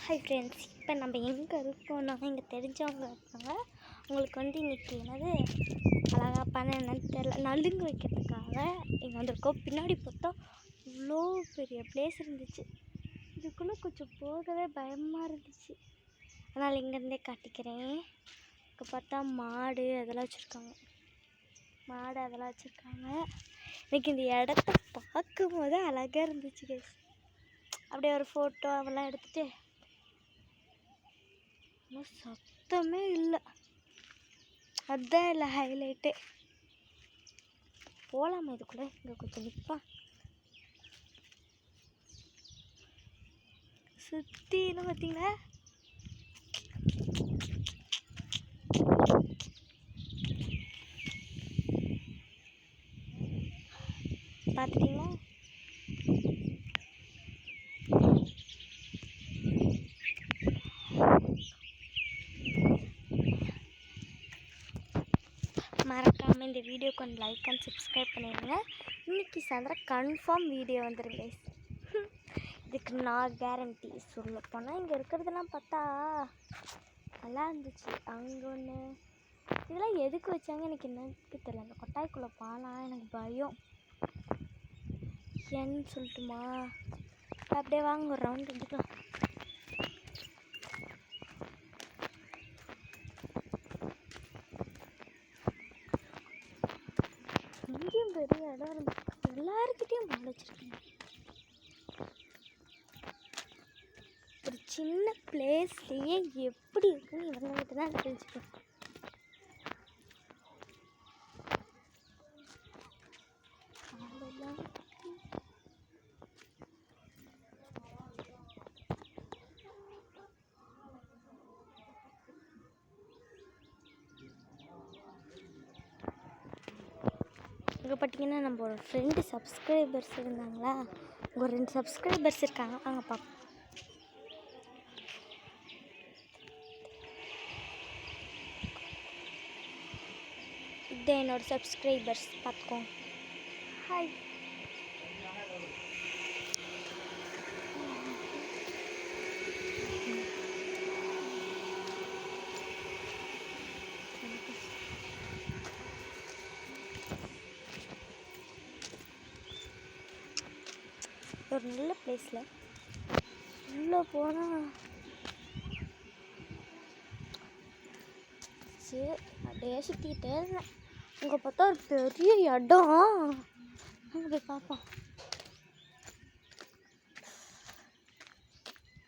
Hi friends, இப்போ நம்ம எங்கே இருக்கோம்னா இங்கே தெரிஞ்சவங்க இருக்காங்க. உங்களுக்கு இன்றைக்கி என்னது அழகாப்பான என்னன்னு தெரில நலுங்கு வைக்கிறதுக்காக இங்கே வந்திருக்கோம். பின்னாடி பார்த்தா இவ்வளோ பெரிய பிளேஸ் இருந்துச்சு. இதுக்குள்ளே கொஞ்சம் போகவே பயமாக இருந்துச்சு. அதனால் இங்கேருந்தே காட்டிக்கிறேன். இங்கே பார்த்தா மாடு அதெல்லாம் வச்சுருக்காங்க. எனக்கு இந்த இடத்த பார்க்கும் போது அழகாக இருந்துச்சு கைஸ். அப்படியே ஒரு ஃபோட்டோ அதெல்லாம் எடுத்துகிட்டு சத்தமே இல்லை, அதுதான் இல்லை ஹைலைட்டே. போகலாமா இதுக்குள்ளே? இங்கே கொஞ்சம் நிற்பான் சுற்றின்னு பார்த்தீங்களா? பார்த்துட்டிங்களா? மறக்காமல் இந்த வீடியோ கொஞ்சம் லைக் அண்ட் சப்ஸ்கிரைப் பண்ணிடுங்க. இன்றைக்கி சாயந்தரம் கன்ஃபார்ம் வீடியோ வந்துடுங்க கைஸ். இதுக்கு நான் கேரண்டி. சொல்ல போனால் இங்கே இருக்கிறதெல்லாம் பார்த்தா நல்லா இருந்துச்சு. அங்கே ஒன்று இதெல்லாம் எதுக்கு வச்சாங்க எனக்கு என்னக்கு தெரியல. அந்த கொட்டாய்க்குள்ளே பானா எனக்கு பயம். ஏன்னு சொல்லட்டுமா? அப்படியே வாங்க ஒரு ரவுண்ட் எடுத்துக்கலாம். இங்கேயும் பெரிய இடம் இருந்து எல்லாருக்கிட்டையும் மாடு வச்சுருக்கேன். ஒரு சின்ன பிளேஸ்லேயே எப்படி இருக்குன்னு இவங்ககிட்ட தான் தெரிஞ்சுக்கணும். இங்கே பார்த்தீங்கன்னா நம்ம ஒரு 2 சப்ஸ்கிரைபர்ஸ் இருந்தாங்களா, ஒரு 2 சப்ஸ்கிரைபர்ஸ் இருக்காங்க. வாங்க பார்ப்போம். இது என்னோட சப்ஸ்கிரைபர்ஸ் பார்த்துக்கோங்க. ஹாய். ஒரு நல்ல பிளேஸில் உள்ளே போனால் சரி அப்படியே சுற்றிக்கிட்டே இருந்தேன். அங்கே பார்த்தா ஒரு பெரிய இடம். அங்கே போய் பார்ப்போம்.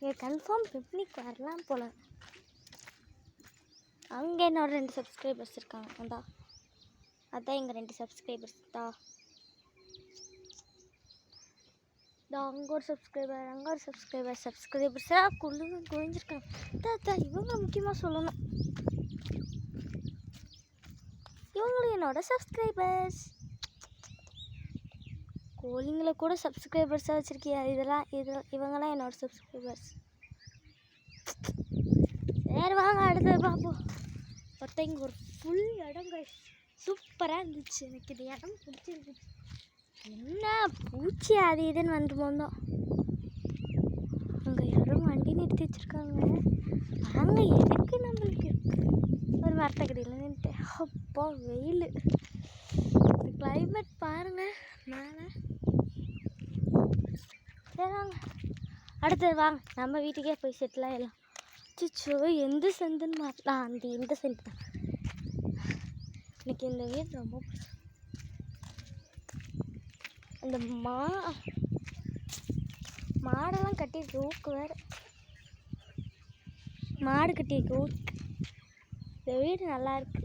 இங்கே கன்ஃபார்ம் பிக்னிக் வரலாம் போல். அங்கே என்னோட 2 சப்ஸ்கிரைபர்ஸ் இருக்காங்க. அதான் எங்கள் 2 சப்ஸ்கிரைபர்ஸ் தான். அங்கே ஒரு சப்ஸ்கிரைபர், அங்கே ஒரு சப்ஸ்கிரைபர்ஸாக குவிஞ்சிருக்காங்க. இவங்க முக்கியமாக சொல்லணும், இவங்களும் என்னோட சப்ஸ்கிரைபர்ஸ். கோழிங்களை கூட சப்ஸ்கிரைபர்ஸாக வச்சுருக்கியா? இவங்கெல்லாம் என்னோட சப்ஸ்கிரைபர்ஸ். சரி வாங்க அடுத்தது பார்ப்போம். பார்த்தா இங்கே ஒரு ஃபுல் இடம் சூப்பராக இருந்துச்சு. எனக்கு இந்த இடம் பிடிச்சிருந்துச்சு. என்ன பூச்சி அது இதுன்னு வந்துட்டு போந்தோம். அங்கே யாரும் வண்டி நிறுத்தி வச்சுருக்காங்க. அங்கே எதுக்கு நம்மளுக்கு ஒரு மரத்தக்கடியில் நின்றுட்டு அப்பா வெயில். கிளைமேட் பாருங்கள் மேலே. சரி வாங்க அடுத்தது வாங்க நம்ம வீட்டுக்கே போய் செட்டில் ஆகிடலாம். சிச்சோ எந்த செந்துன்னு மாற்றலாம். இந்த சென்ட் தான் எனக்கு இந்த வீடு ரொம்ப பிடிக்கும். அந்த மாடெல்லாம் கட்டியிருக்கு. ஊக்கு வேறு மாடு கட்டியிருக்கு ஊக்கு. இந்த வீடு நல்லாயிருக்கு.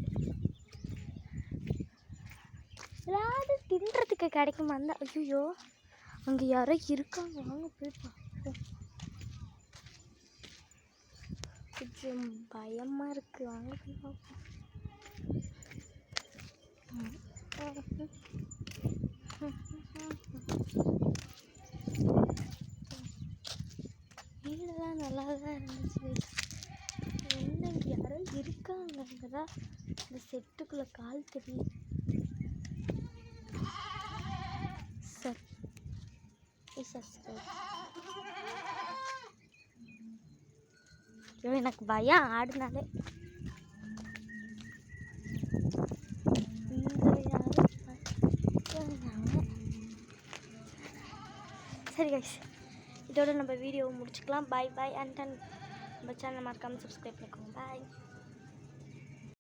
ஏதாவது தின்றதுக்கு கிடைக்குமா இருந்தால்? ஐயோ அங்கே யாரோ இருக்காங்க. வாங்க போய் பார்ப்போம். கொஞ்சம் பயமாக இருக்குது. வாங்க போய் பார்ப்போம். வீடெல்லாம் நல்லா தான் இருந்துச்சு. என்ன இங்கே யாரோ இருக்காங்க. அங்கே தான் இந்த செட்டுக்குள்ளே கால் தெரியுது. சப்ஸ்கிரைப் ஐயோ எனக்கு பயம் ஆடுனாலே. சரி கைஸ், இதோட நம்ம வீடியோவை முடிச்சுக்கலாம். பாய் பாய். அண்ட் நம்ம சேனல் மறக்காமல் சப்ஸ்கிரைப் பண்ணிக்கோங்க. பாய்.